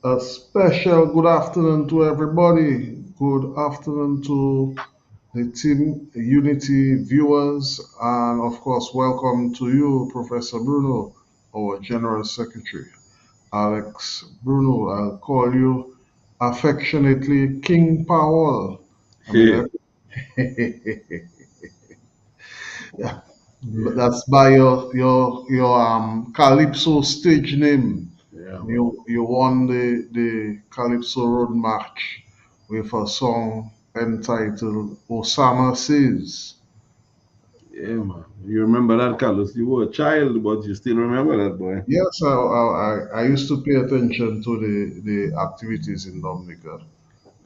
A special good afternoon to everybody. Good afternoon to the Team Unity viewers, and of course, welcome to you, Professor Bruno, our General Secretary. Alex Bruno, I'll call you affectionately King Powell. I mean, yeah, that's by your Calypso stage name. Yeah, man. You won the Calypso Road March with a song entitled Osama Says. Yeah, man. You remember that, Carlos? You were a child, but you still remember that, boy. Yes, I used to pay attention to the activities in Dominica.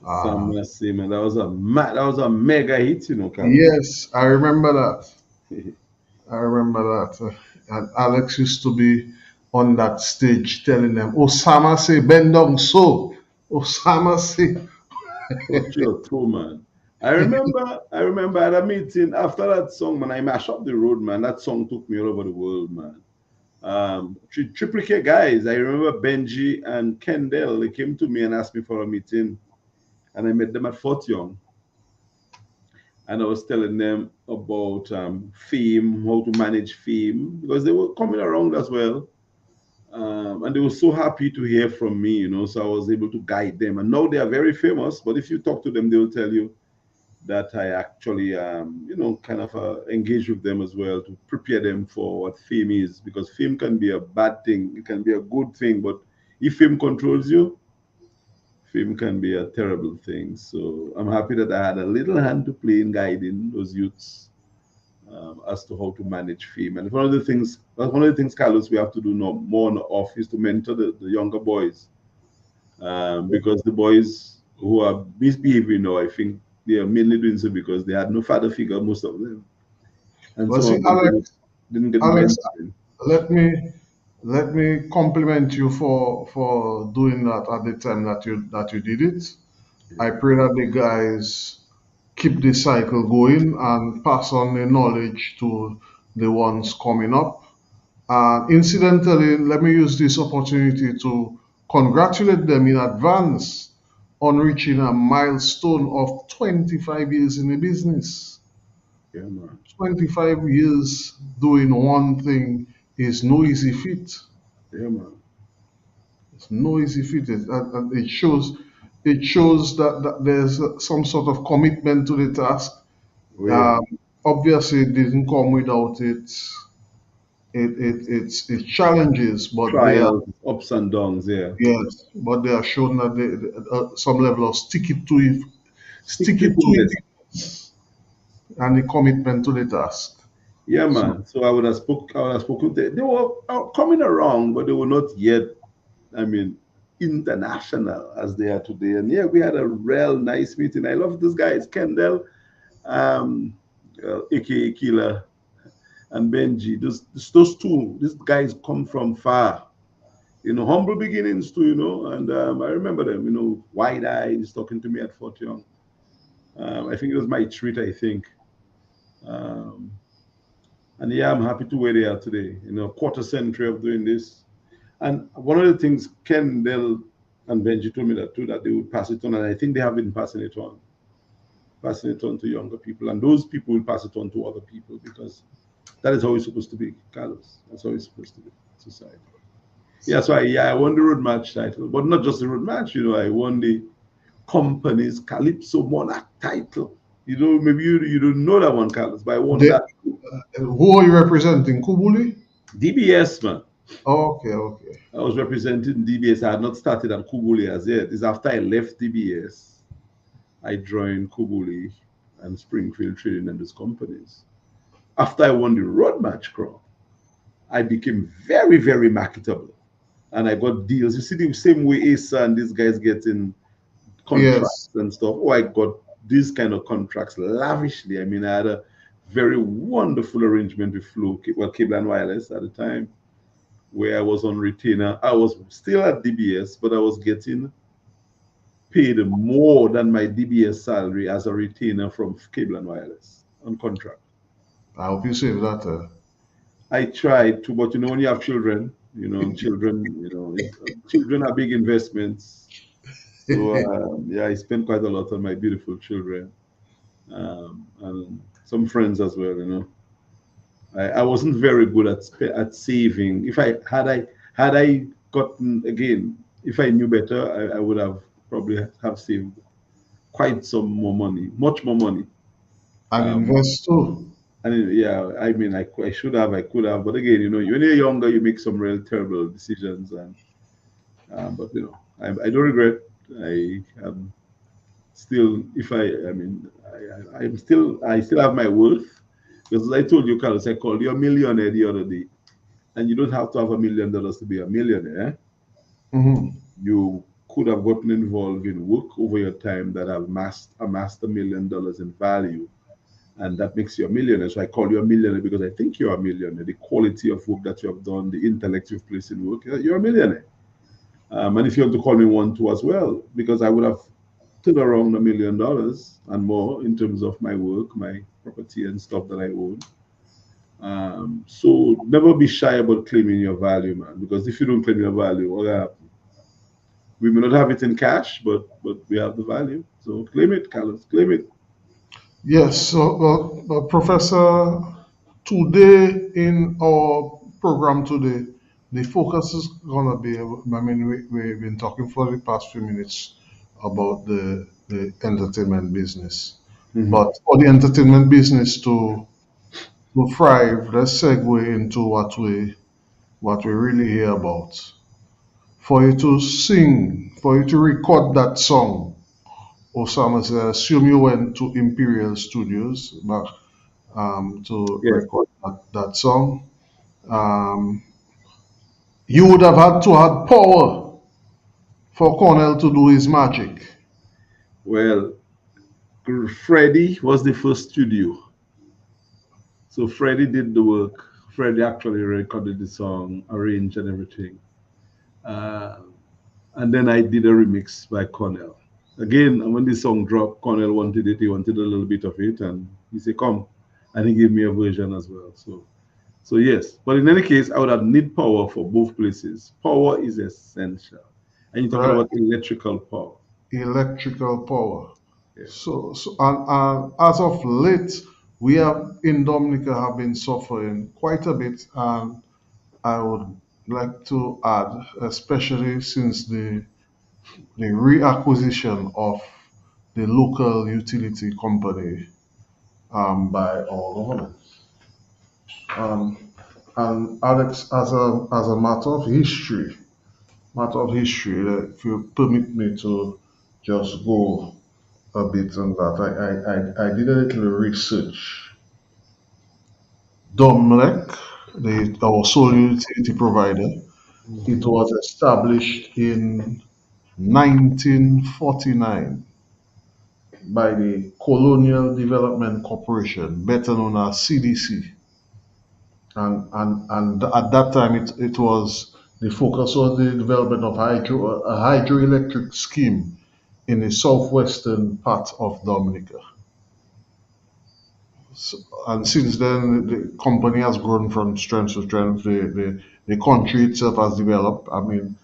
Sam Uh, Nassi, man. That was a mega hit, Carlos. yes, I remember that. I remember that. And Alex used to be on that stage telling them, Osama say, bend down so. Osama say. Touch your toe, man. I remember at a meeting after that song, man. I mashed up the road, man. That song took me all over the world, man. Triple K guys. I remember Benji and Kendall. They came to me and asked me for a meeting, and I met them at Fort Young. And I was telling them about fame, how to manage fame, because they were coming around as well. And they were so happy to hear from me, so I was able to guide them. And now they are very famous, but if you talk to them, they will tell you that I actually, kind of engage with them as well to prepare them for what fame is, because fame can be a bad thing, it can be a good thing, but if fame controls you, fame can be a terrible thing. So I'm happy that I had a little hand to play in guiding those youths as to how to manage fame. And one of the things, Carlos, we have to do no, more of is to mentor the younger boys, because the boys who are misbehaving now, I think they are mainly doing so because they had no father figure, most of them, and Well, some see, of them didn't get the Alex, mentoring. let me let me compliment you for doing that at the time that you did it. I Yeah. pray that the guys keep the cycle going and pass on the knowledge to the ones coming up. And incidentally, let me use this opportunity to congratulate them in advance on reaching a milestone of 25 years in the business. Yeah, man. 25 years doing one thing is no easy feat. Yeah, man. It's no easy feat. And it shows that there's some sort of commitment to the task. Oh, yeah. Um, Obviously, it didn't come without its challenges, but they are Trials, ups and downs. Yeah. yes, but they are shown that some level of Stick stick to it to it. it, and the commitment to the task. Yeah, So man. So I would have spoken. They were coming around, but they were not yet, I mean, international as they are today. And yeah, we had a real nice meeting. I love this guys, Kendall, aka Killer, and Benji. Those two, these guys come from far. Humble beginnings too, and I remember them, wide eyes talking to me at Fort Young. I think it was my treat, I think. Um, and yeah, I'm happy to where they are today. A quarter century of doing this. And one of the things Ken, Dell, and Benji told me that too, that they would pass it on, and I think they have been passing it on to younger people, and those people will pass it on to other people because that is how it's supposed to be, Carlos. That's how it's supposed to be, society. Yeah, so I won the road match title, but not just the road match. I won the company's Calypso Monarch title. Maybe you don't know that one, Carlos, but I won they, that. who are you representing? Kubuli? DBS, man. Okay, okay. I was representing DBS. I had not started at Kubuli as yet. It's after I left DBS, I joined Kubuli and Springfield Trading and those companies. After I won the road match crown, I became very, very marketable. And I got deals. You see the same way Asa and these guys getting Yes. contracts and stuff. Oh, I got these kind of contracts lavishly. I mean, I had a very wonderful arrangement with Cable and Wireless at the time, where I was on retainer. I was still at DBS, but I was getting paid more than my DBS salary as a retainer from Cable and Wireless on contract. I hope you save that. I tried to, but when you have children, Children, children are big investments. So yeah, I spent quite a lot on my beautiful children, and some friends as well. I wasn't very good at saving. If I had I gotten again, if I knew better, I would have probably have saved quite some more money, much more money. And Um, invest too. and yeah, I mean, I should have, I could have, but again, when you're younger, you make some real terrible decisions, and but I don't regret. I am still, if I mean, I still have my worth, because as I told you, Carlos, I called you a millionaire the other day, and you don't have to have $1 million to be a millionaire. Mhm. You could have gotten involved in work over your time that have amassed $1 million in value, and that makes you a millionaire. So I call you a millionaire because I think you're a millionaire. The quality of work that you have done, the intellect you've placed in work, you're a millionaire. And if you want to call me one too as well, because I would have turned around $1 million and more in terms of my work, my property and stuff that I own. So never be shy about claiming your value, man. Because if you don't claim your value, what happen? We may not have it in cash, but we have the value. So claim it, Carlos. Claim it. Yes, so Professor, today in our program today, the focus is gonna be. I mean, we've been talking for the past few minutes about the entertainment business, Mhm. but for the entertainment business to thrive, let's segue into what we really hear about. For you to sing, for you to record that song, Osama said, I assume you went to Imperial Studios back to Yes. record that song. Um, you would have had to have power for Cornell to do his magic. Well, Freddie was the first studio. So Freddie did the work. Freddie actually recorded the song, arranged and everything. Uh, and then I did a remix by Cornell. Again, when the song dropped, Cornell wanted it. He wanted a little bit of it, and he said, "Come," and he gave me a version as well. So yes. But in any case, I would have need power for both places. Power is essential, and you're talking Right? about electrical power. Electrical power. Yeah. And as of late, we have in Dominica have been suffering quite a bit, and I would like to add, especially since the reacquisition of the local utility company by our government. Um, and Alex, as a matter of history, if you permit me to just go a bit on that, I did a little research. DOMLEC, our sole utility provider, it Mhm. was established in 1949 by the Colonial Development Corporation, better known as CDC. And at that time, it was the focus was the development of a hydroelectric scheme in the southwestern part of Dominica. So, and since then, the company has grown from strength to strength. The country itself has developed. I mean,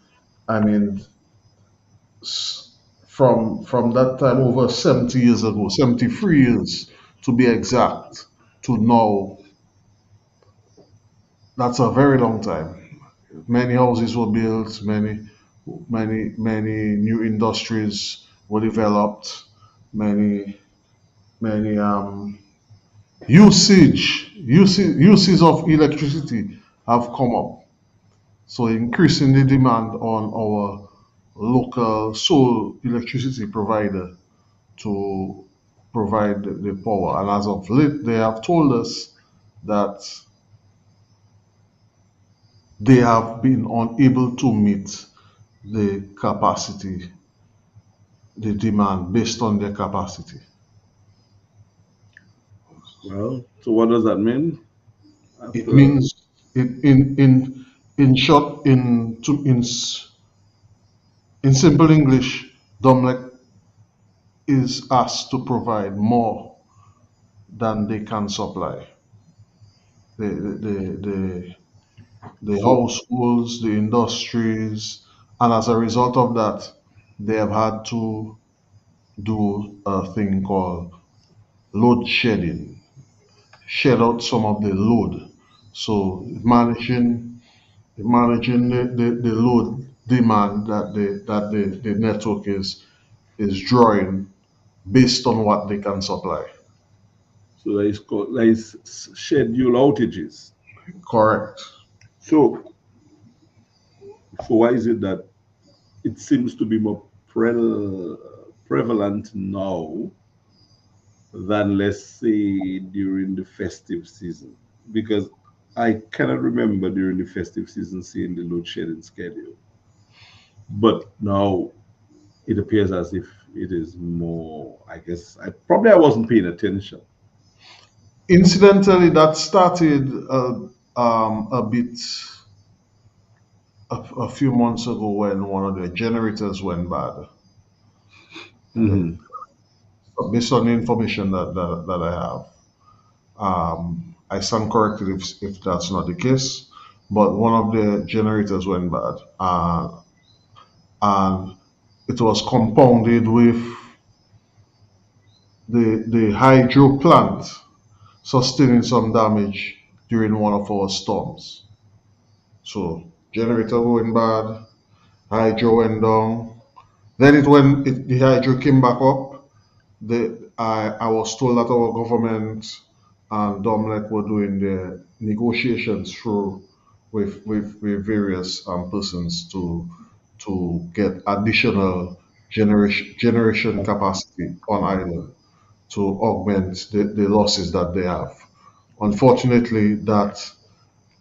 from that time over 70 years ago, 73 years to be exact, to now, that's a very long time. Many houses were built, many new industries were developed, many many uses of electricity have come up, so increasing the demand on our local sole electricity provider to provide the power. And as of late, they have told us that they have been unable to meet the capacity, the demand based on their capacity. Well, so what does that mean? It After means, in short, in simple English, DOMLEC is asked to provide more than they can supply. The, the, the, the So households, the industries, and as a result of that, they have had to do a thing called load shedding, shed out some of the load. So managing the load demand that the network is drawing based on what they can supply. there is schedule outages. Correct. So why is it that it seems to be more prevalent now than, let's say, during the festive season? Because I cannot remember during the festive season seeing the load shedding schedule. But now it appears as if it is more, I guess, I wasn't paying attention. Incidentally, that started a bit a few months ago when one of the generators went bad. Hmm. Based on the information that I have. I stand corrected if that's not the case, but one of the generators went bad, and it was compounded with the hydro plant sustaining some damage during one of our storms. So generator went bad, hydro went down. Then the hydro came back up. I was told that our government and DOMLEC were doing the negotiations through with various persons to get additional generation capacity on island to augment the losses that they have. Unfortunately, that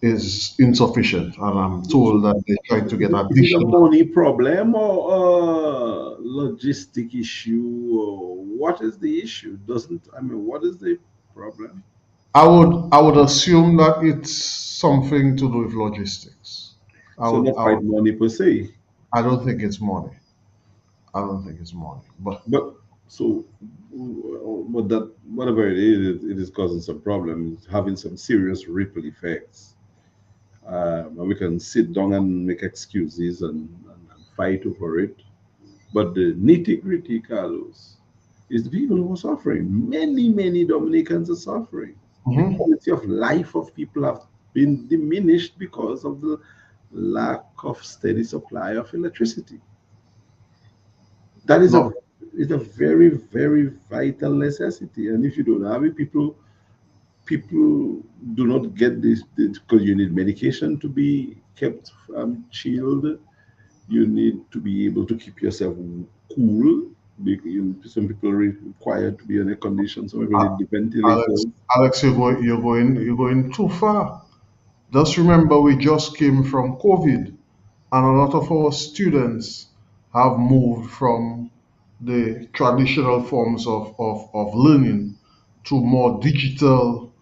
is insufficient, and I'm So, told that they're trying to get is it a additional. money problem or a logistic issue, or what is the issue? Doesn't I mean, what is the problem? I would assume that it's something to do with logistics. I So would not I quite would money per se, I don't think it's money. I don't think it's money. But but so but that whatever it is causing some problems, having some serious ripple effects. And we can sit down and make excuses and fight over it. But the nitty gritty, Carlos, is the people who are suffering. Many Dominicans are suffering. The mhm. quality of life of people have been diminished because of the lack of steady supply of electricity. That No, is a very vital necessity. And if you don't have it, people do not get this because you need medication to be kept chilled. You need to be able to keep yourself cool. Some people require to be in a condition. Some people need the Alex, ventilators. Alex, you're going too far. Just remember, we just came from COVID, and a lot of our students have moved from the traditional forms of learning to more digital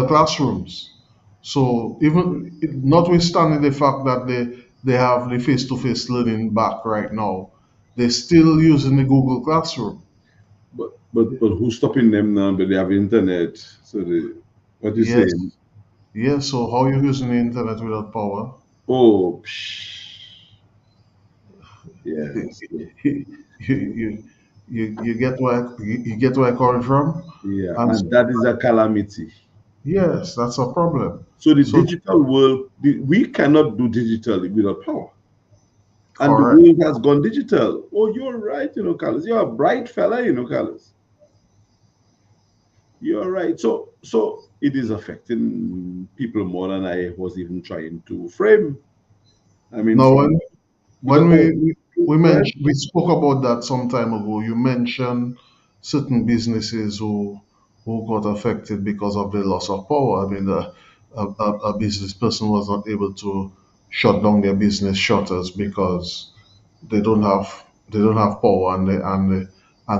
classrooms. So even notwithstanding the fact that they have the face-to-face learning back right now, they're still using the Google Classroom. But who's stopping them now? But they have internet. So what you Yes, saying? yes. So how are you using the internet without power? Oh, yes, you, you, you get where I'm coming from, yeah, and and that is a calamity. yes, that's a problem. So the So digital world, we cannot do digitally without power. And the correct. world has gone digital. Oh, you're right, Carlos. You're a bright fella, Carlos. You're right. So it is affecting people more than I was even trying to frame. I mean, Now, from when because go ahead. we spoke about that some time ago. You mentioned certain businesses who got affected because of the loss of power. I mean, a business person was not able to shut down their business shutters because they don't have power, and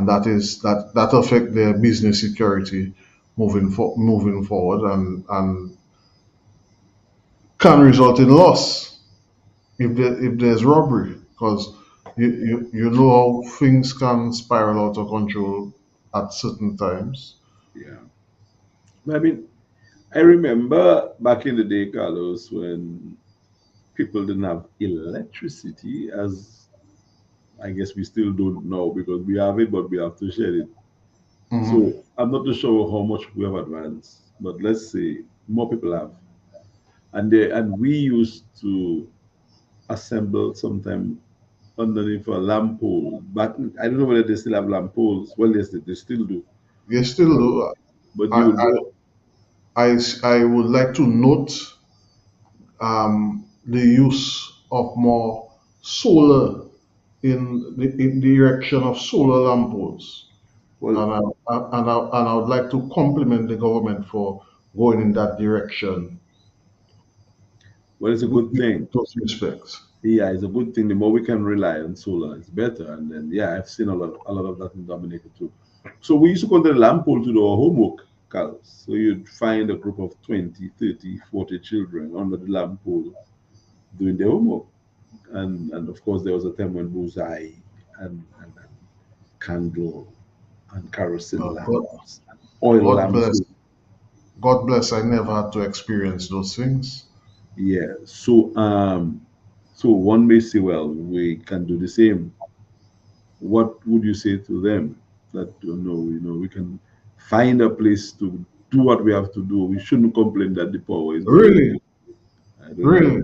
that affect their business security moving forward, and can result in loss if there's robbery, because you know how things can spiral out of control at certain times. Yeah. But I mean, I remember back in the day, Carlos, when people didn't have electricity, as I guess we still don't know because we have it, but we have to share it. Mhm. So I'm not too sure how much we have advanced, but let's say more people have. And we used to assemble sometime underneath a lamp pole. But I don't know whether they still have lamp poles. Well, yes, they still do. You still But, do. but you I, would go, I would like to note the use of more solar in the erection of solar lamp poles. well, And I would like to compliment the government for going in that direction well, it's a with good thing. those respects. Yeah, it's a good thing. The more we can rely on solar, it's better. And then, yeah, I've seen a lot of that in Dominica too. So we used to go to the lamp pole to do our homework, Carlos. So you'd find a group of 20, 30, 40 children under the lamp pole doing their homework. And of course, there was a time when bullseye and candle and kerosene Uh, God, lamps and oil God lamps. bless. God bless. I never had to experience those things. Yeah. So one may say, well, we can do the same. What would you say to them? That we can find a place to do what we have to do. We shouldn't complain that the power is going Really, away. I don't know. really.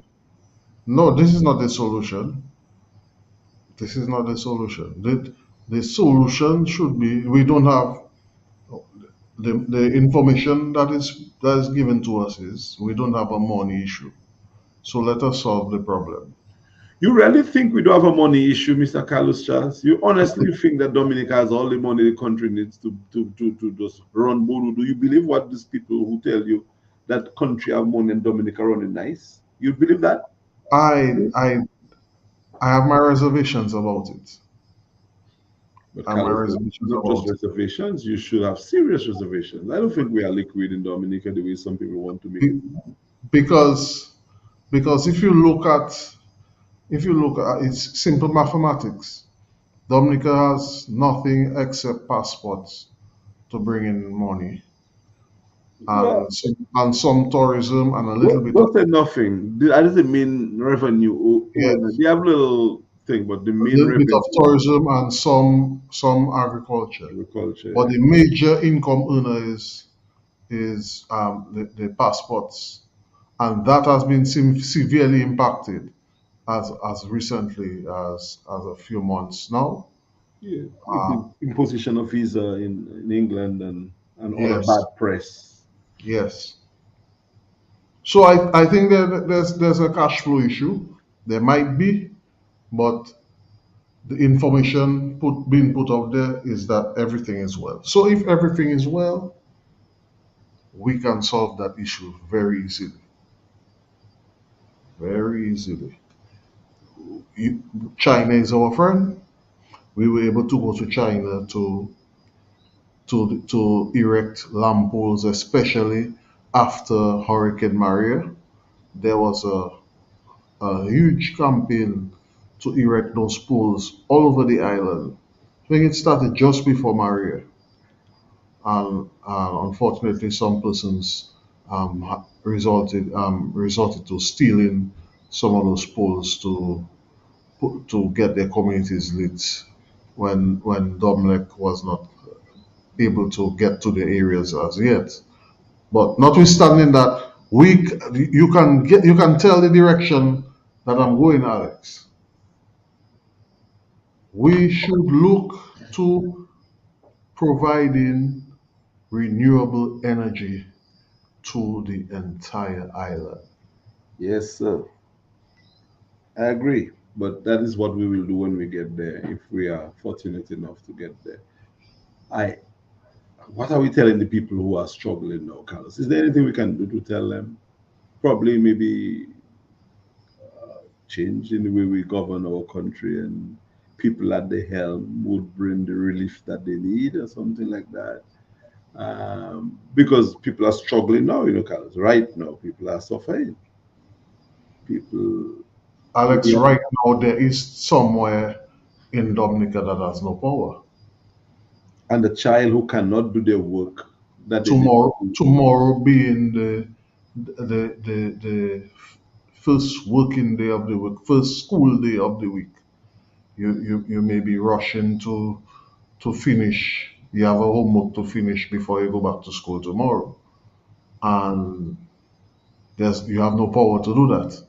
No, this is not the solution. This is not the solution. The solution should be we don't have the information that is given to us is we don't have a money issue. So let us solve the problem. You really think we don't have a money issue, Mr. Carlos Charles? You honestly think that Dominica has all the money the country needs to just run Buru? Do you believe what these people who tell you that country have money and Dominica running nice? You believe that? I I I have my reservations about it. But I have my Carlos, reservations not just about reservations, you should have serious reservations. I don't think we are liquid in Dominica the way some people want to make it. it because because if you look at it's simple mathematics. Dominica has nothing except passports to bring in money Well, and some tourism and a little bit of don't say nothing. That doesn't mean revenue. yes, They have little thing, but the a main little bit of revenue tourism and some agriculture. agriculture. But Yeah. the major income earner is the passports, and that has been severely impacted as recently as a few months now. Yeah, with Uh, the imposition of visa in England and all the bad yes, press. yes. So I think that there's a cash flow issue. There might be, but the information being put out there is that everything is well. So if everything is well, we can solve that issue very easily. Very easily. China is our friend. We were able to go to China to erect lamp poles, especially after Hurricane Maria. There was a huge campaign to erect those poles all over the island. I think it started just before Maria, and unfortunately, some persons resorted to stealing some of those poles to get their communities lit when DOMLEC was not able to get to the areas as yet. But notwithstanding that, you can tell the direction that I'm going, Alex. We should look to providing renewable energy to the entire island. Yes, sir. I agree. But that is what we will do when we get there, if we are fortunate enough to get there. I What are we telling the people who are struggling now, Carlos? Is there anything we can do to tell them? Probably maybe change in the way we govern our country and people at the helm would bring the relief that they need or something like that. Because people are struggling now, Carlos. Right now, people are suffering. People, Alex, yeah. right now there is somewhere in Dominica that has no power. And the child who cannot do their work that they did not Tomorrow, do. tomorrow being the first working day of the week, first school day of the week. You may be rushing to finish. You have a homework to finish before you go back to school tomorrow, and you have no power to do that.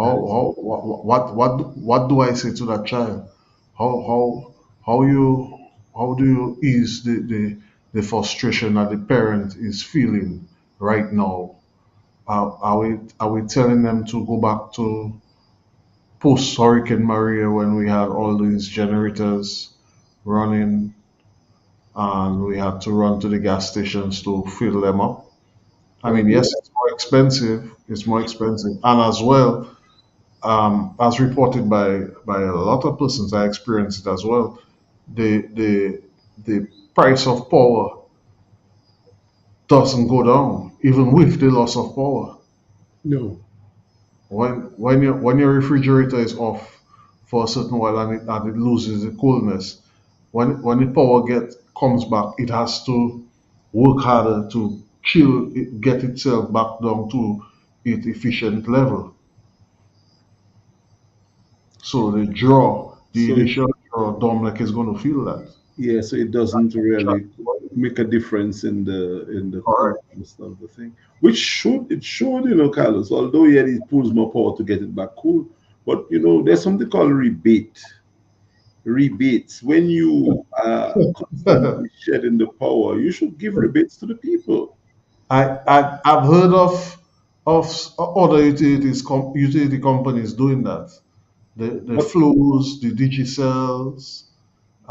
That is How what do I say to that child? How you how do you ease the frustration that the parent is feeling right now? Are we telling them to go back to post Hurricane Maria when we had all these generators running and we had to run to the gas stations to fill them up? I well, mean, yeah. yes, it's more expensive. It's more expensive, and as well, as reported by a lot of persons, I experienced it as well. The price of power doesn't go down even with the loss of power. No. When your refrigerator is off for a certain while and it loses the coolness, when the power comes back, it has to work harder to get itself back down to its efficient level. So the So it initial draw, DOMLEC is going to feel that. Yeah, so it doesn't really make a difference in the Correct. coolness of the thing, which should, Carlos. Although yeah, it pulls more power to get it back cool, but there's something called rebates. When I, I, you constantly shedding the power, you should give rebates to the people. I've heard of other utility companies doing that. The But flows, the digicells,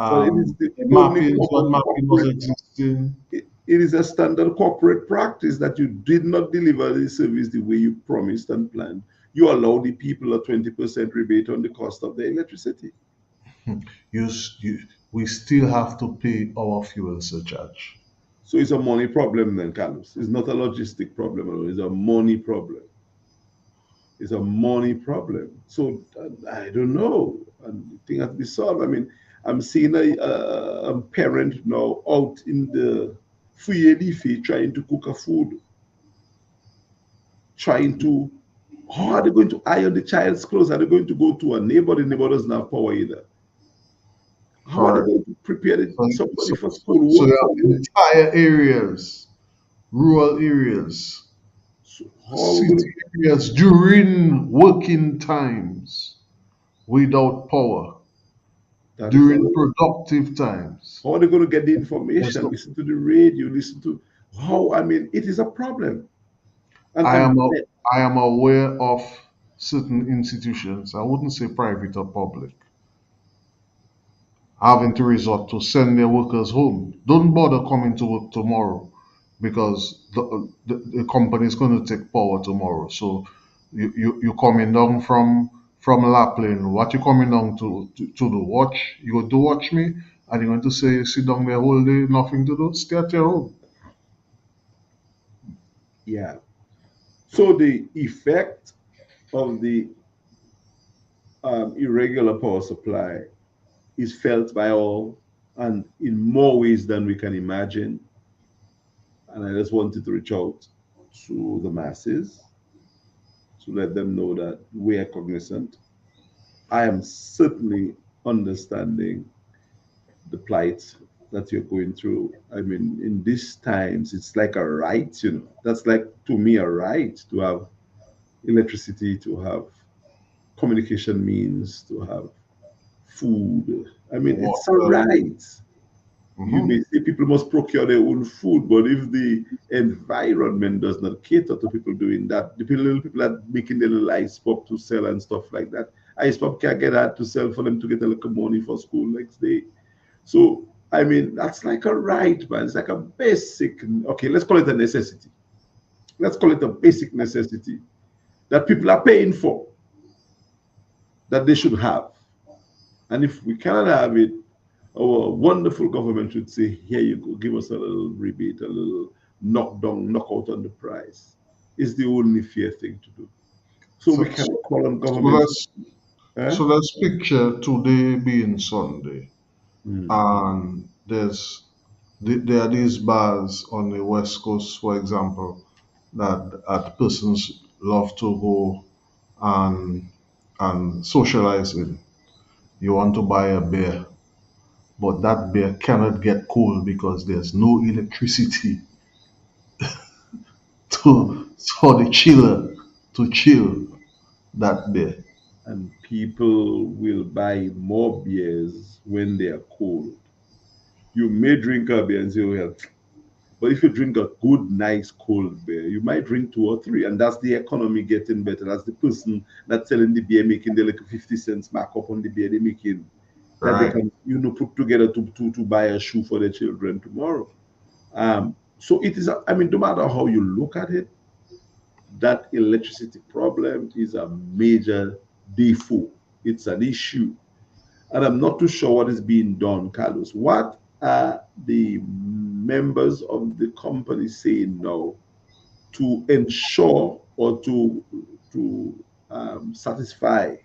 but it is the the only mappings when common mapping was corporate. existing. It is a standard corporate practice that you did not deliver the service the way you promised and planned. You allow the people a 20% rebate on the cost of the electricity. You, s- you, we still have to pay our fuel surcharge. So it's a money problem then, Carlos. It's not a logistic problem at all. It's a money problem. It's a money problem. So I don't know. And the thing has to be solved. I mean, I'm seeing a parent now out in the free leafy trying to cook a food, trying to how are they going to iron the child's clothes? Are they going to go to a neighbor? The neighbor doesn't have power either. How are they Correct. going to prepare So, somebody so, for so, school, so work you for have work? entire areas, rural areas, So how are we going city areas during working times without power, that is during all. productive times. How are they going to get the There's information? no, Listen to the radio, listen to how, I mean, it is a problem. And I am and a, I am aware of certain institutions, I wouldn't say private or public, having to resort to send their workers home. Don't bother coming to work tomorrow because the company is going to take power tomorrow. So you coming down from Lapland. What you coming down to do? Watch? You go to watch me? And you're going to say sit down there whole day, nothing to do? Stay at your home. yeah. So the effect of the irregular power supply is felt by all and in more ways than we can imagine. And I just wanted to reach out to the masses to let them know that we are cognizant. I am certainly understanding the plight that you're going through. I mean, in these times, it's like a right. That's like to me a right to have electricity, to have communication means, to have food. I mean, it's a Water. right. You Hmm. may say people must procure their own food, but if the environment does not cater to people doing that, the little people are making their little ice pop to sell and stuff like that. Ice pop can't get that to sell for them to get a little money for school next day. So I mean, that's like a right, man. It's like a basic. Okay, let's call it a necessity. Let's call it a basic necessity that people are paying for, that they should have. And if we cannot have it, our wonderful government should say, here you go, give us a little rebate, a little knockout on the price. It's the only fair thing to do. So we So, can so, call on so government. let's Eh? so let's picture today being Sunday, Mm. and there's there are these bars on the West Coast, for example, that persons love to go and socialize in. You want to buy a beer, but that beer cannot get cold because there's no electricity to for the chiller to chill that beer. And people will buy more beers when they are cold. You may drink a beer and say, oh, yeah. But if you drink a good, nice, cold beer, you might drink two or three. And that's the economy getting better. That's the person that's selling the beer making the like 50 cents markup on the beer they're making that they Right. can, put together to buy a shoe for their children tomorrow. So it is, I mean, no matter how you look at it, that electricity problem is a major default. It's an issue. And I'm not too sure what is being done, Carlos. What are the members of the company saying now to ensure or to satisfy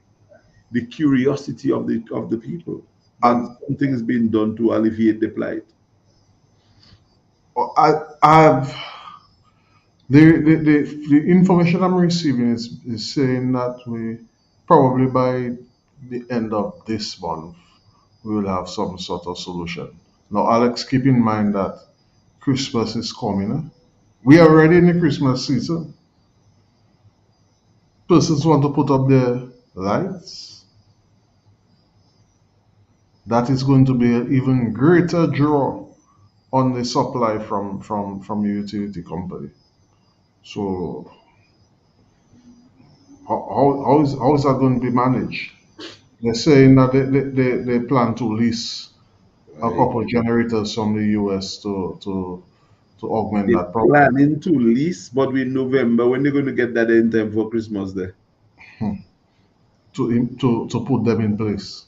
the curiosity of the people that And something is being done to alleviate the plight? I've the information I'm receiving is saying that we probably by the end of this month we will have some sort of solution. Now, Alex, keep in mind that Christmas is coming. Eh? We are already in the Christmas season. Persons want to put up their lights. That is going to be an even greater draw on the supply from the utility company. So how is that going to be managed? They're saying that they plan to lease a Right? couple of generators from the US to augment They're that problem. planning to lease, but in November, when they're going to get that in time for Christmas there? To put them in place.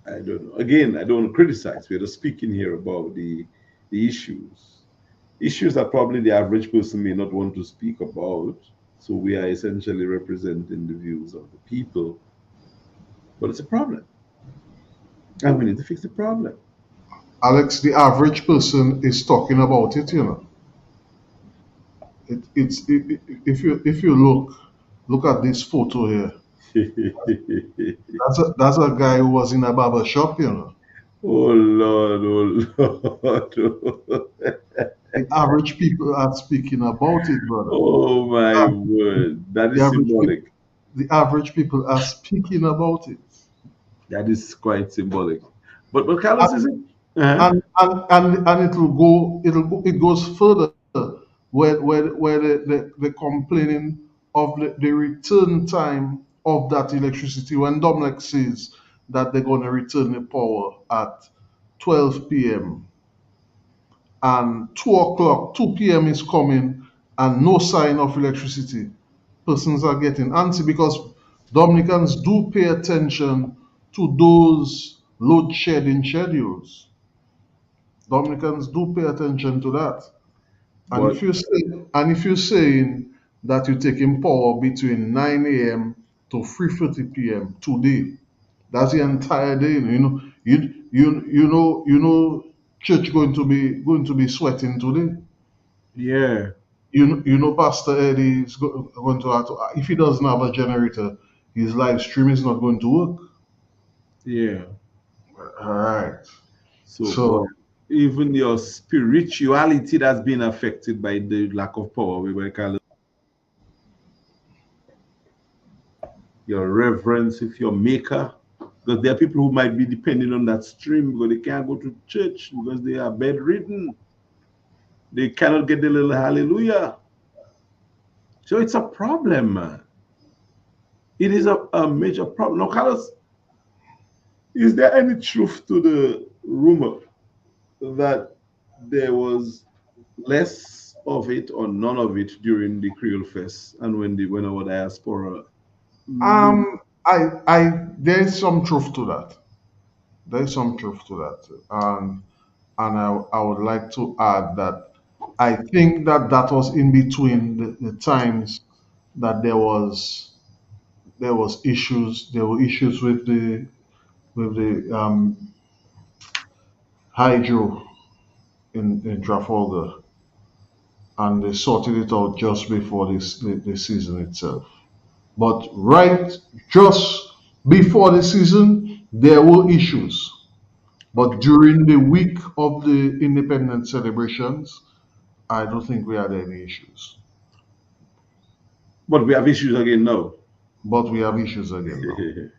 I don't know. Again, I don't criticize. We're just speaking here about the issues. Issues that probably the average person may not want to speak about. So we are essentially representing the views of the people. But it's a problem. And we need to fix the problem. Alex, the average person is talking about it, you know. If you look at this photo here, that's a guy who was in a barber shop, you know. Oh Lord, oh Lord. The average people are speaking about it, brother. Oh my word. That The is average people, symbolic. the average people are speaking about it. That is quite symbolic. But Carlos, And is it? Uh-huh. and it goes further where the complaining of the return time of that electricity when Domlec says that they're going to return the power at 12 p.m. and 2 p.m. is coming and no sign of electricity. Persons are getting antsy because Dominicans do pay attention to those load shedding schedules. Dominicans do pay attention to that. And But if you're saying that you're taking power between 9 a.m. to 3:30 p.m. today, that's the entire day. Church going to be sweating today. yeah, Pastor Eddie is going to have to, if he doesn't have a generator, his live stream is not going to work. yeah. All right. So, but So even your spirituality that's been affected by the lack of power, we might call it your reverence with your maker. Because there are people who might be depending on that stream because they can't go to church because they are bedridden. They cannot get the little hallelujah. So it's a problem, man. It is a major problem. Now, Carlos, is there any truth to the rumor that there was less of it or none of it during the Creole Fest and when our diaspora moved? there's some truth to that. There's some truth to that. And I would like to add that I think that was in between the times that there were issues with the hydro. in Trafalgar, and they sorted it out just before the season itself. But right just before the season, there were issues. But during the week of the independence celebrations, I don't think we had any issues. But we have issues again now. But we have issues again now.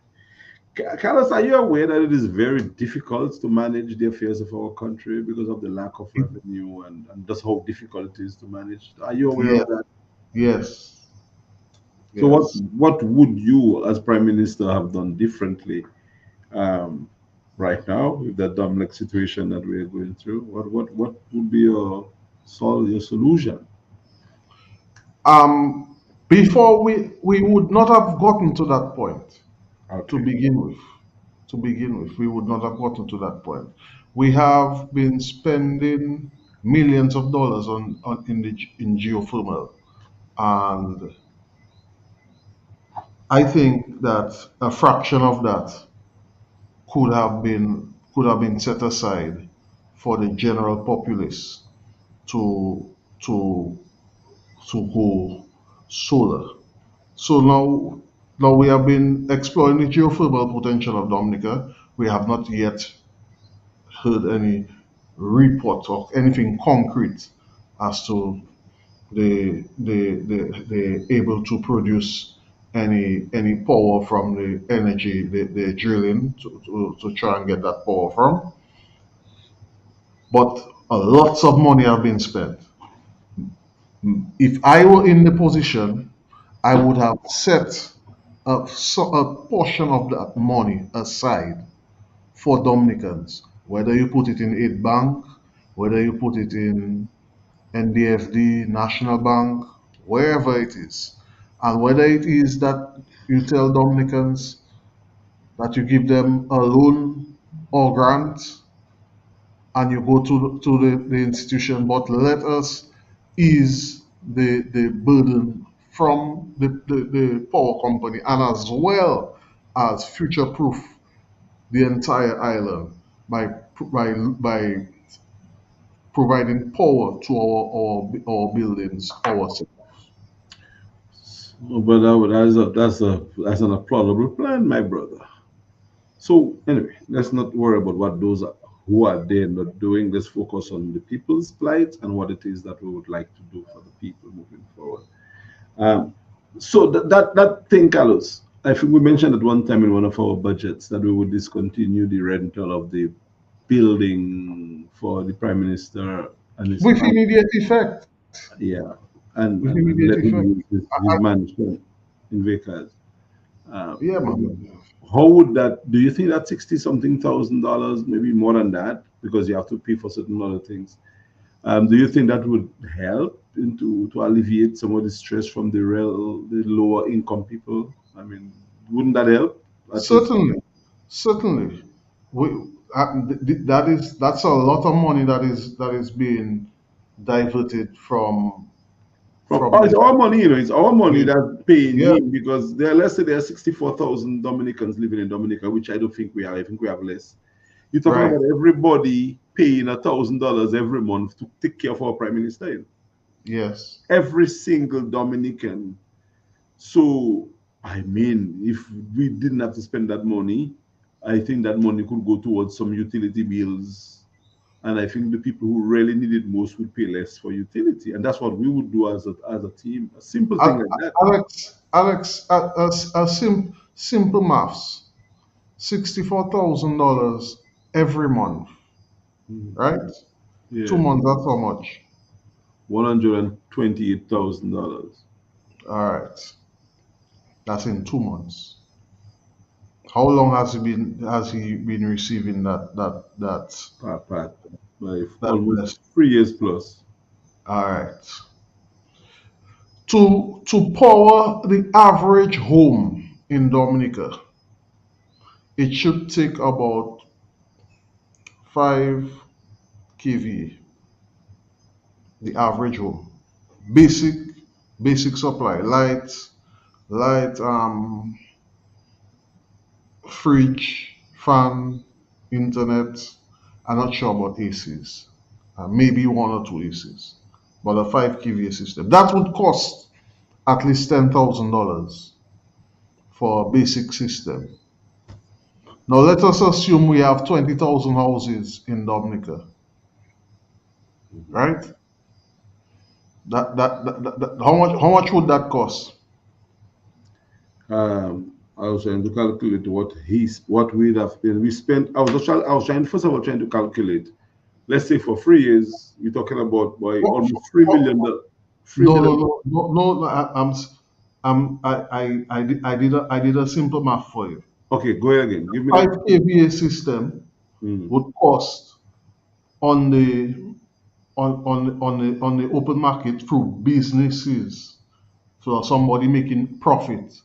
Carlos, are you aware that it is very difficult to manage the affairs of our country because of the lack of revenue and just how difficult it is to manage? Are you aware Yes, of that? yes, So yes. what would you as Prime Minister have done differently um, right now with the DOMLEC situation that we are going through? What would be your solution? Um, Before we would not have gotten to that point to Okay. begin with. To begin with, we would not have gotten to that point. We have been spending millions of dollars in geothermal, and I think that a fraction of that could have been set aside for the general populace to to to go solar. So now we have been exploring the geothermal potential of Dominica. We have not yet heard any report or anything concrete as to the able to produce any power from the energy they're drilling to try and get that power from. But a lots of money have been spent. If I were in the position, I would have set a portion of that money aside for Dominicans. Whether you put it in Aid Bank, whether you put it in NDFD, National Bank, wherever it is, and whether it is that you tell Dominicans that you give them a loan or grant and you go to the institution, but let us ease the burden from the power company and as well as future proof the entire island by providing power to our buildings ourselves. Oh, but that's an applaudable plan, my brother. So anyway, let's not worry about what those who are there not doing. Let's focus on the people's plight and what it is that we would like to do for the people moving forward. Um, so that thing, Carlos, I think we mentioned at one time in one of our budgets that we would discontinue the rental of the building for the Prime Minister and his With family. immediate effect. Yeah, With and immediate let him effect. use his mansion in vacant. Yeah, Um, man. how would that? Do you think that 60 something thousand dollars, maybe more than that, because you have to pay for certain other things? Do you think that would help to alleviate some of the stress from the lower income people? I mean, wouldn't that help at least? Certainly, certainly. We, that's a lot of money that is being diverted from It's the our money, it's our money yeah, that's paying yeah, him because let's say there are 64,000 Dominicans living in Dominica, which I don't think we are. I think we have less. You're talking right. about everybody paying $1,000 every month to take care of our prime minister. Yes. Every single Dominican. So, I mean, if we didn't have to spend that money, I think that money could go towards some utility bills. And I think the people who really need it most would pay less for utility. And that's what we would do as a team. A simple thing like that. Alex, simple maths. $64,000 every month, Mhm. right? Two Yeah. months. That's how much. $128,000 All right. That's in 2 months. How long has he been receiving per part by that almost blessing? 3 years plus. All right. To power the average home in Dominica, it should take about 5 kVA. The average home, basic basic supply, light, fridge, fan, internet. I'm not sure about ACs. maybe one or two aces. But a 5 kVA system. That would cost at least $10,000 for a basic system. Now let us assume we have 20,000 houses in Dominica, right? How much would that cost? I was trying to calculate what we'd have been. We spent. I was trying first of all trying to calculate. Let's say for 3 years, you're talking about by What- almost $3 million. Three No, no, million. no, no, no. I did a simple math for you. Okay, go ahead again. Give me Five that. kVA system Mm, would cost on the on the open market through businesses, so somebody making profit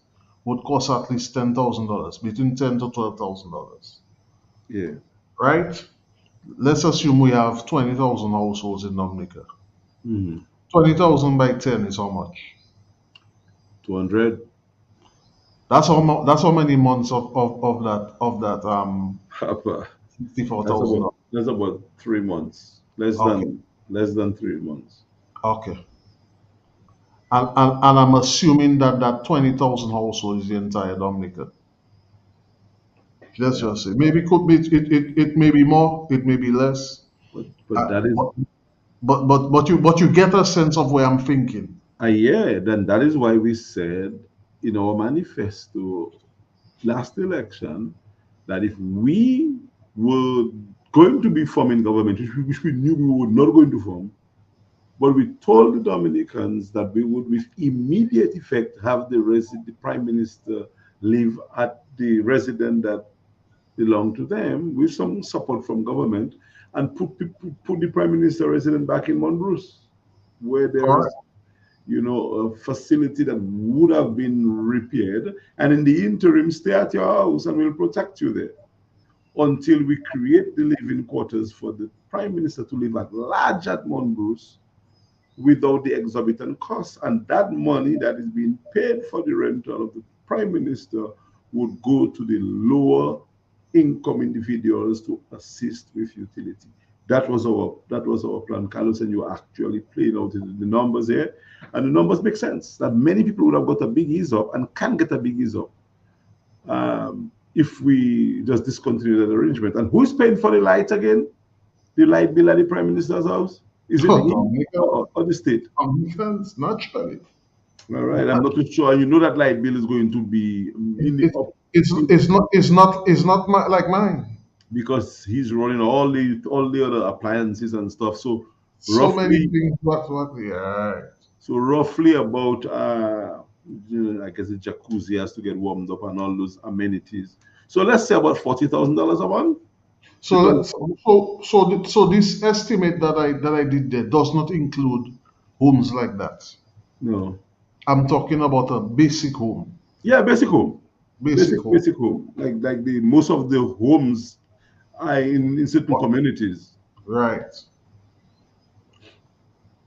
would cost at least $10,000, between ten to $12,000, yeah. right? Let's assume we have 20,000 households in Dominica. Mm, 20,000 by 10 is how much? 200. That's how many months of that Papa. $64,000. That's about 3 months. Less Okay, than less than 3 months. okay. And I'm assuming that 20,000 households is the entire Dominica. Let's Yeah. just say maybe could be it may be more, it may be less. But Uh, that is but, but you get a sense of where I'm thinking. yeah, then that is why we said in our manifesto last election that if we were going to be forming government, which we knew we were not going to form, but we told the Dominicans that we would, with immediate effect, have the prime minister live at the residence that belonged to them, with some support from government, and put the prime minister resident back in Monbruce, where there is Correct. a facility that would have been repaired, and in the interim, stay at your house and we'll protect you there until we create the living quarters for the prime minister to live at large at Monbruce without the exorbitant costs. And that money that is being paid for the rental of the prime minister would go to the lower income individuals to assist with utility. That was our plan, Carlos, and you're actually playing out the numbers here. And the numbers make sense that many people would have got a big ease up and can get a big ease up if we just discontinue that arrangement. And who's paying for the light again? The light bill at the prime minister's house? Is it him Dominica, or the state? Dominicans, naturally. All right, I'm not too sure. You know that light bill is going to be in the It, up like mine. because he's running all the other appliances and stuff. So So many roughly, things. What? Yeah. so roughly about I guess the jacuzzi has to get warmed up and all those amenities. So let's say about $40,000 a month So because so this estimate that I did there does not include homes like that. no, I'm talking about a basic home. yeah, basic home, Basic home. basic home, like the most of the homes are in certain What? communities. Right.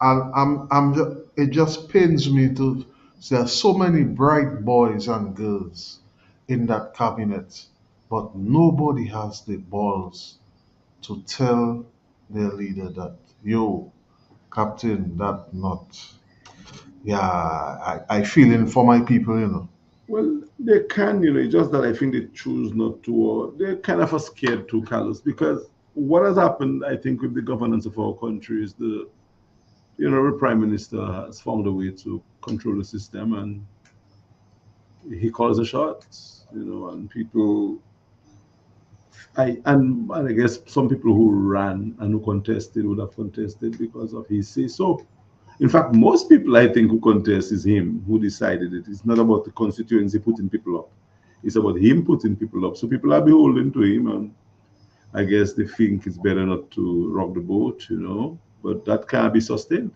And it just pains me to there are so many bright boys and girls in that cabinet, but nobody has the balls to tell their leader that, yo, Captain, that not. Yeah, I feeling for my people. Well, they can, it's just that I think they choose not to, or they're kind of scared to, Carlos, because what has happened, I think, with the governance of our country is the prime minister has found a way to control the system, and he calls the shots, and people, and I guess some people who ran and who contested would have contested because of his say so. In fact, most people I think who contest is him who decided it. It's not about the constituency putting people up. It's about him putting people up. So people are beholden to him, and I guess they think it's better not to rock the boat. But that can't be sustained.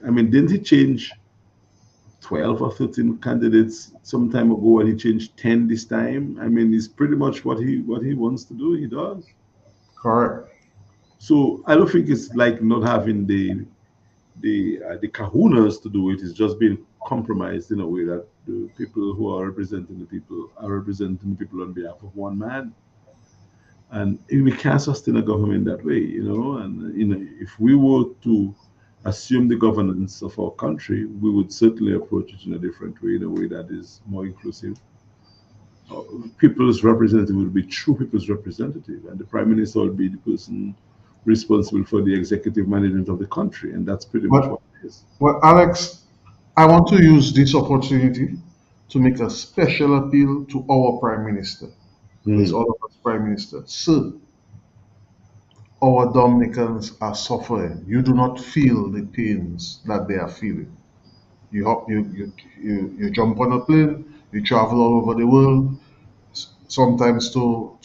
I mean, didn't he change 12 or 13 candidates some time ago, and he changed 10 this time? I mean, it's pretty much what he wants to do. He does. Correct. So I don't think it's like not having the kahunas to do it. Is just being compromised in a way that the people who are representing the people are representing the people on behalf of one man. And we can't sustain a government that way, And if we were to assume the governance of our country, we would certainly approach it in a different way, in a way that is more inclusive. Uh, People's representative will be true people's representative, and the prime minister will be the person responsible for the executive management of the country, and that's pretty much But what it is. well, Alex, I want to use this opportunity to make a special appeal to our Prime Minister, this Hmm. other Prime Minister. Sir, our Dominicans are suffering. You do not feel the pains that they are feeling. You jump on a plane, you travel all over the world, sometimes to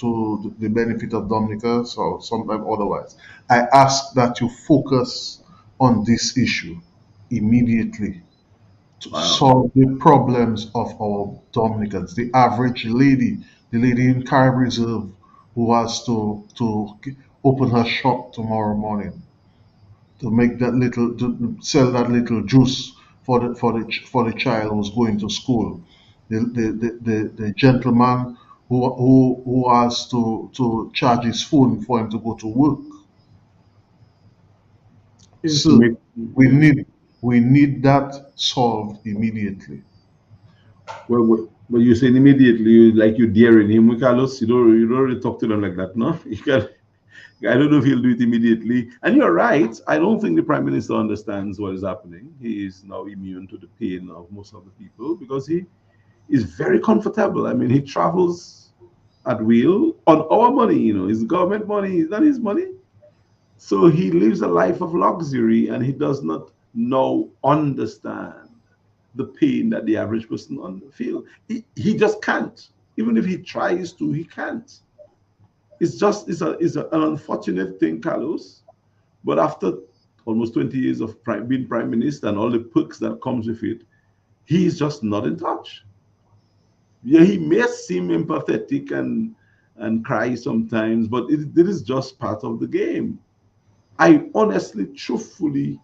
the benefit of Dominica, so sometimes otherwise. I ask that you focus on this issue immediately to Wow. solve the problems of our Dominicans. The average lady, the lady in Carib Reserve who has to open her shop tomorrow morning to make that little to sell that little juice for the child who's going to school. The gentleman who has to charge his phone for him to go to work. Yes, to So make we yes. need we need that solved immediately. Well, you saying immediately, like you daring him, Carlos. You don't really talk to them like that, no? You can. I don't know if he'll do it immediately. And you're right. I don't think the prime minister understands what is happening. He is now immune to the pain of most of the people because he is very comfortable. I mean, he travels at will on our money. His government money. It's not his money. So he lives a life of luxury, and he does not know understand the pain that the average person feel. He just can't. Even if he tries to, he can't. It's an unfortunate thing, Carlos. But after almost 20 years of being prime minister and all the perks that comes with it, he's just not in touch. Yeah, he may seem empathetic and cry sometimes, but it is just part of the game. I honestly, truthfully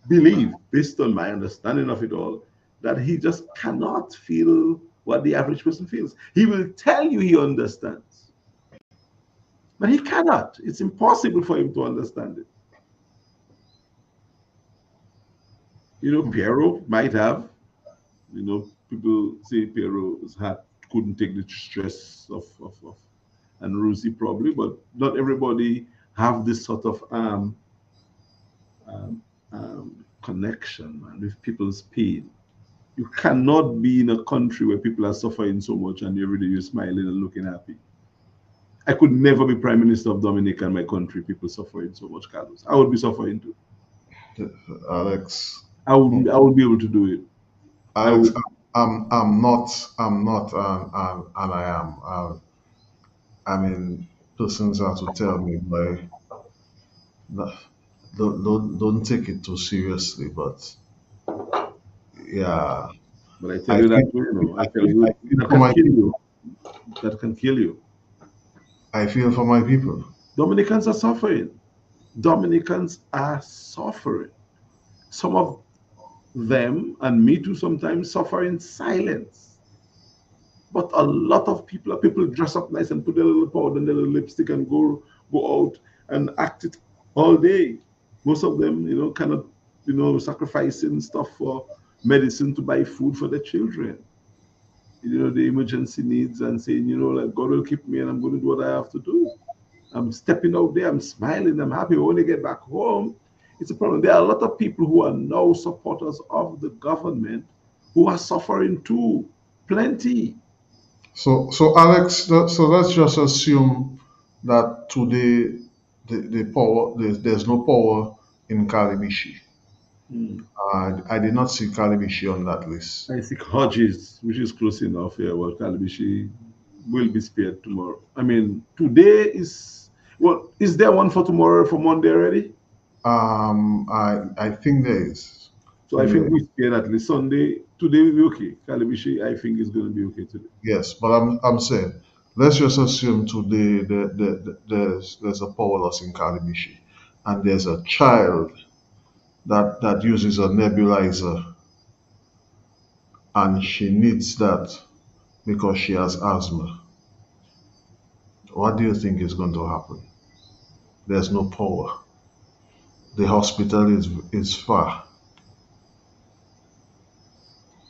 believe, based on my understanding of it all, that he just cannot feel what the average person feels. He will tell you he understands, but he cannot. It's impossible for him to understand it. Piero might have. People say Piero's had couldn't take the stress of and Rosie probably, but not everybody have this sort of connection, man, with people's pain. You cannot be in a country where people are suffering so much and every day you're smiling and looking happy. I could never be prime minister of Dominica and my country, people suffering so much, Carlos. I would be suffering too. Alex, I would be able to do it. I Alex, would. I'm not, and I am. I mean, persons have to tell me, boy, no, don't take it too seriously. But yeah, But I tell I you feel, that, I tell I you feel that for can my kill people. you. That can kill you. I feel for my people. Dominicans are suffering. Dominicans are suffering. Some of them, and me too, sometimes suffer in silence. But a lot of people dress up nice and put their little powder and their little lipstick and go out and act it all day. Most of them, cannot, sacrificing stuff for medicine to buy food for their children. The emergency needs and saying, like God will keep me and I'm going to do what I have to do. I'm stepping out there, I'm smiling, I'm happy. When I get back home, it's a problem. There are a lot of people who are now supporters of the government who are suffering too. Plenty. So Alex, so let's just assume that today the power there's no power in Kalibishi. Hmm. I did not see Kalibishi on that list. I think Hodges, which is close enough here, well, Kalibishi will be spared tomorrow. I mean, today is, well, is there one for tomorrow for Monday already? I think there is. So I Think think there, we spared at least Sunday. Today will be okay. Kalibishi, I think, is going to be okay today. yes, but I'm saying let's just assume today there's a power loss in Kalibishi, and there's a child that uses a nebulizer, and she needs that because she has asthma. what do you think is going to happen? There's no power. The hospital is far.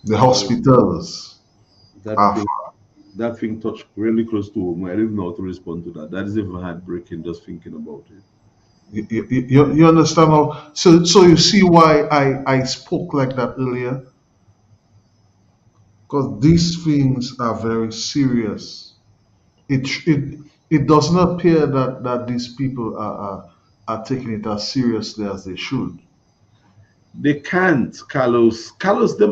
The Well, hospitals that are thing far. that thing touched really close to home. I don't even know how to respond to that. That is even heartbreaking just thinking about it. You understand how? So you see why I spoke like that earlier? Because these things are very serious. It doesn't appear that these people are taking it as seriously as they should. They can't, Carlos. Carlos, the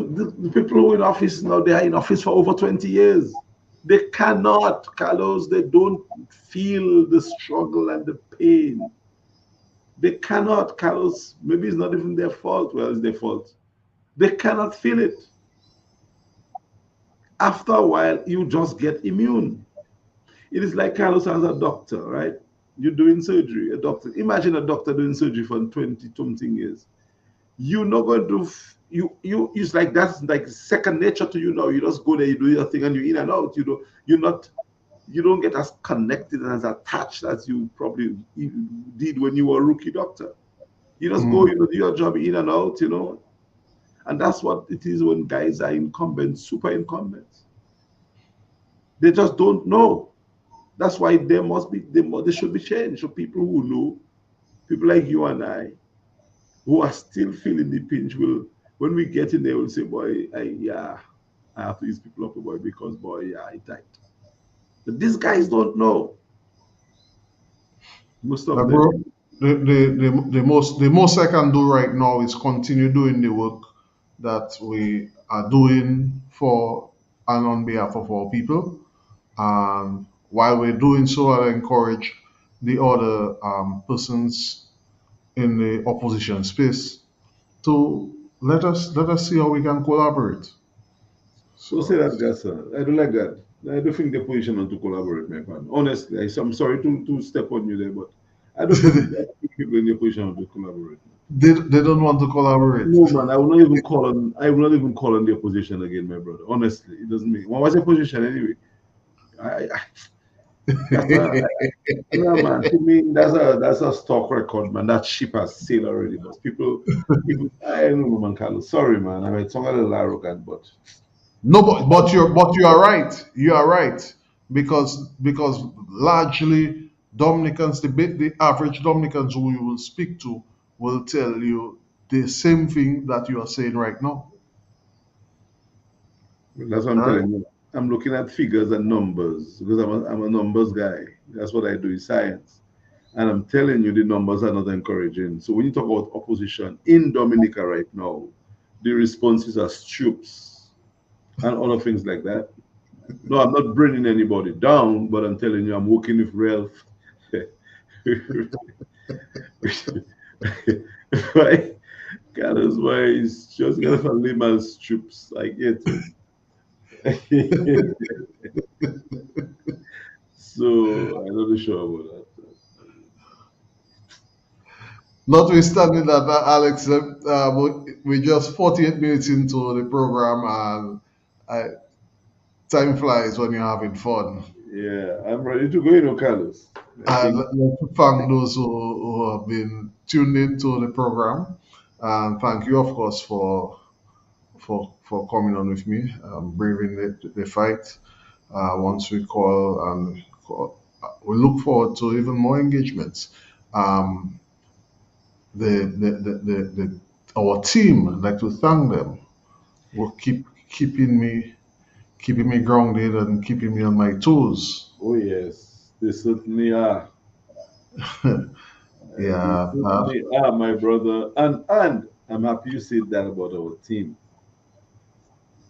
people who are in office now, they are in office for over 20 years. They cannot, Carlos. They don't feel the struggle and the pain. They cannot, Carlos. Maybe it's not even their fault. Well, it's their fault. They cannot feel it. After a while, you just get immune. It is like Carlos as a doctor, right? You're doing surgery, a doctor. Imagine a doctor doing surgery for 20 something years. You're not going to you it's like that's like second nature to you now. You just go there, you do your thing, and you're in and out. You're not you don't get as connected and as attached as you probably did when you were a rookie doctor. You just go, Mm. do your job in and out. And that's what it is when guys are incumbents, super incumbents. They just don't know. That's why they should be changed. So people who know, people like you and I, who are still feeling the pinch, will when we get in there, will say, "Boy, yeah, I have to use people up, boy, because boy, yeah, I died." But these guys don't know. Most of them. Bro, the most I can do right now is continue doing the work that we are doing for and on behalf of our people. And while we're doing so, I encourage the other persons in the opposition space to let us see how we can collaborate. Don't say So that, Gassa. I don't like that. I don't think they're positioned to collaborate, my friend. Honestly, I'm sorry to step on you there, but I don't think people in your position to collaborate. they don't want to collaborate. No, man, I will not even call on. I will not even call on the opposition again, my brother. Honestly, it doesn't make. What was your position anyway? I that's a no, man. To me, that's a stock record, man. That ship has sailed already. But people, I don't know, man, Carlos. Sorry, man. I mean, it's not a little arrogant, but No, but you are right. You are right because largely Dominicans, the average Dominicans who you will speak to will tell you the same thing that you are saying right now. that's what I'm All right. telling you. I'm looking at figures and numbers because I'm a numbers guy. That's what I do in science. And I'm telling you, the numbers are not encouraging. So when you talk about opposition in Dominica right now, the responses are stoops and other things like that. No, I'm not bringing anybody down, but I'm telling you, I'm working with real. Right? God is why it's just kind of a layman's troops. I get it. So I'm not sure about that. Notwithstanding that, Alex, we just 48 minutes into the program, and time flies when you're having fun. Yeah, I'm ready to go, Carlos. I And think let's thank those who have been tuned into the program. And thank you, of course, for coming on with me, braving the fight. Once we call and call, we look forward to even more engagements. Um, our team, I'd like to thank them. Will keeping me grounded and keeping me on my toes. oh yes, they certainly are. They Yeah, certainly are, my brother. And I'm happy you said that about our team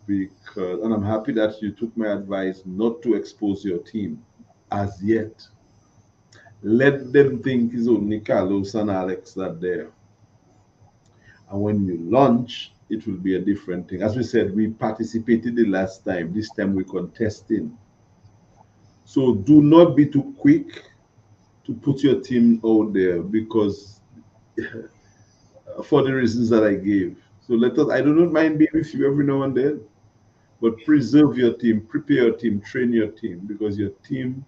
because and I'm happy that you took my advice not to expose your team as yet. Let them think it's only Carlos and Alex that there. And when you launch, it will be a different thing. As we said, we participated the last time. This time we're contesting. So do not be too quick to put your team out there because for the reasons that I gave. So let us I do not mind being with you every now and then, but preserve your team, prepare your team, train your team because your team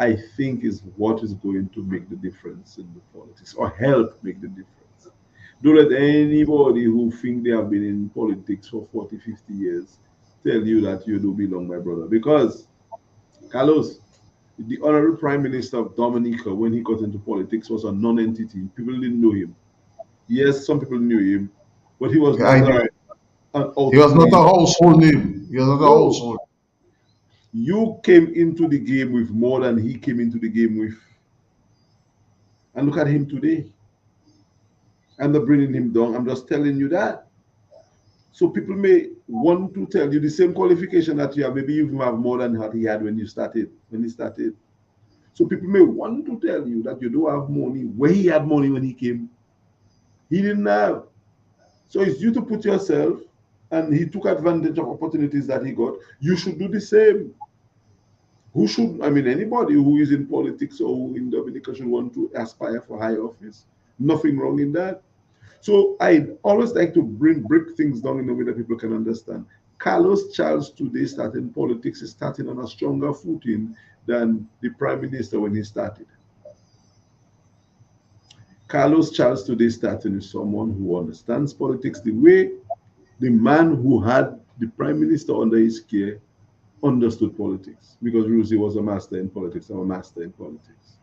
I think is what is going to make the difference in the politics or help make the difference. Don't let anybody who think they have been in politics for 40, 50 years tell you that you do belong, my brother. Because, Carlos, the honorable prime minister of Dominica, when he got into politics, was a non-entity. People didn't know him. Yes, some people knew him, but he was Yeah, I not knew. an He was not a out-and-out. household name. He was not a No, household. you came into the game with more than he came into the game with. And look at him today. I'm not bringing him down. I'm just telling you that. So people may want to tell you the same qualification that you have. Maybe you even have more than what he had when you started. When he started. So people may want to tell you that you don't have money where he had money when he came. He didn't have. So it's you to put yourself, and he took advantage of opportunities that he got. You should do the same. Who should, I mean, anybody who is in politics or who in Dominica should want to aspire for high office. Nothing wrong in that. So I always like to break things down in a way that people can understand. Carlos Charles today starting politics is starting on a stronger footing than the prime minister when he started. Carlos Charles today starting is someone who understands politics the way the man who had the prime minister under his care understood politics, because Rusi was a master in politics. I'm a master in politics.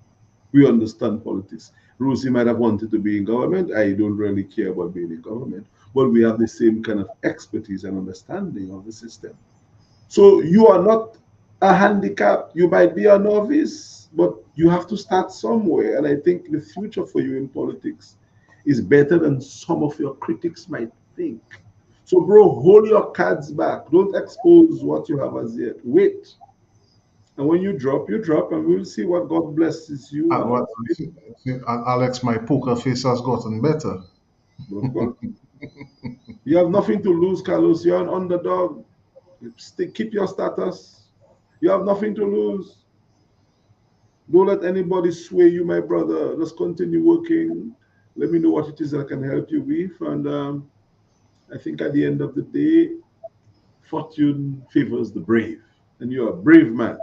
We understand politics. Rusi might have wanted to be in government. I don't really care about being in government, but we have the same kind of expertise and understanding of the system. So you are not a handicap. You might be a novice, but you have to start somewhere. And I think the future for you in politics is better than some of your critics might think. So, bro, hold your cards back. Don't expose what you have as yet. Wait. And when you drop, and we'll see what God blesses you And and what us with. and Alex, my poker face has gotten better. Of course. You have nothing to lose, Carlos. You're an underdog. Keep your status. You have nothing to lose. Don't let anybody sway you, my brother. Just continue working. Let me know what it is I can help you with. And I think at the end of the day, fortune favors the brave. And you're a brave man.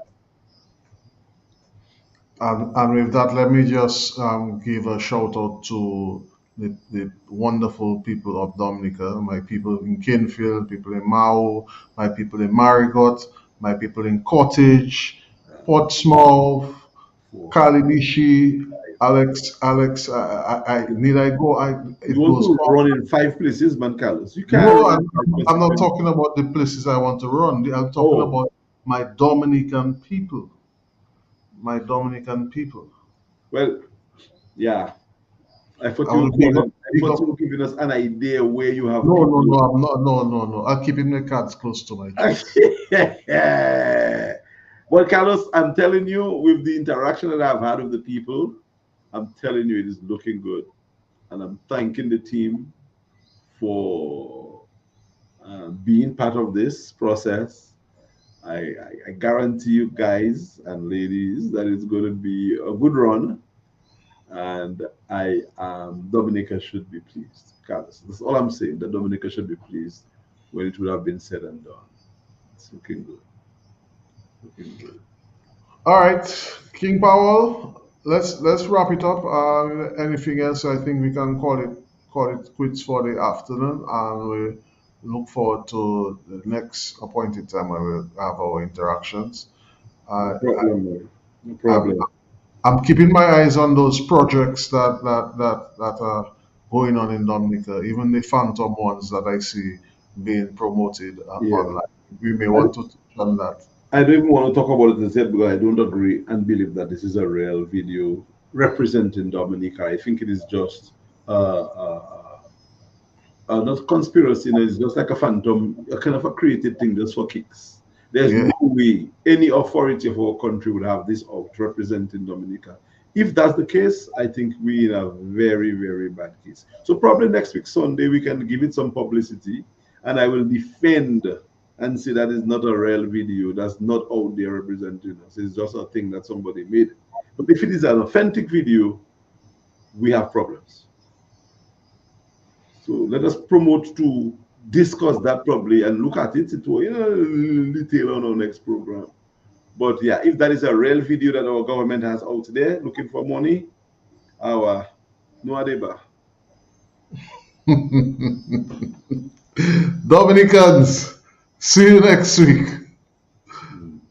And with that, let me just give a shout out to the wonderful people of Dominica, my people in Kinfield, people in Mao, my people in Marigot, my people in Cottage, Portsmouth, For Kalinishi, Alex, need I go? you It want goes to on. run in 5 places, man, Carlos. You can't No, run in five I'm places. not talking about the places I want to run. I'm talking Oh, about my Dominican people, my Dominican people. well, yeah. I thought I you were will calling. I big thought up. you were giving us an idea where you have No, no, no, people. I'm not. No, no, no. I'm keeping the cards close to my chest. Well, Carlos, I'm telling you, with the interaction that I've had with the people, I'm telling you, it is looking good. And I'm thanking the team for being part of this process. I guarantee you guys and ladies that it's going to be a good run. And Dominica should be pleased. Carlos, that's all I'm saying. That Dominica should be pleased when it would have been said and done. It's looking good. Looking good. All right, King Powell. Let's wrap it up. Anything else? I think we can call it quits for the afternoon, and we look forward to the next appointed time when we'll have our interactions. No Uh, problem, man. No I'm, problem. I'm keeping my eyes on those projects that are going on in Dominica, even the phantom ones that I see being promoted Yeah. online. We may I, want to touch on that. I don't even want to talk about it as yet because I don't agree and believe that this is a real video representing Dominica. I think it is just not conspiracy, you know, it's just like a phantom, a kind of a created thing just for kicks. There's Yeah. no way any authority of our country would have this out representing Dominica. If that's the case, I think we're in a very, very bad case. So probably next week, Sunday, we can give it some publicity, and I will defend and say that is not a real video. That's not out there representing us. It's just a thing that somebody made. But if it is an authentic video, we have problems. So let us promote to discuss that probably and look at it into detail on our next program. But yeah, if that is a real video that our government has out there looking for money, our no adeba. Dominicans, see you next week.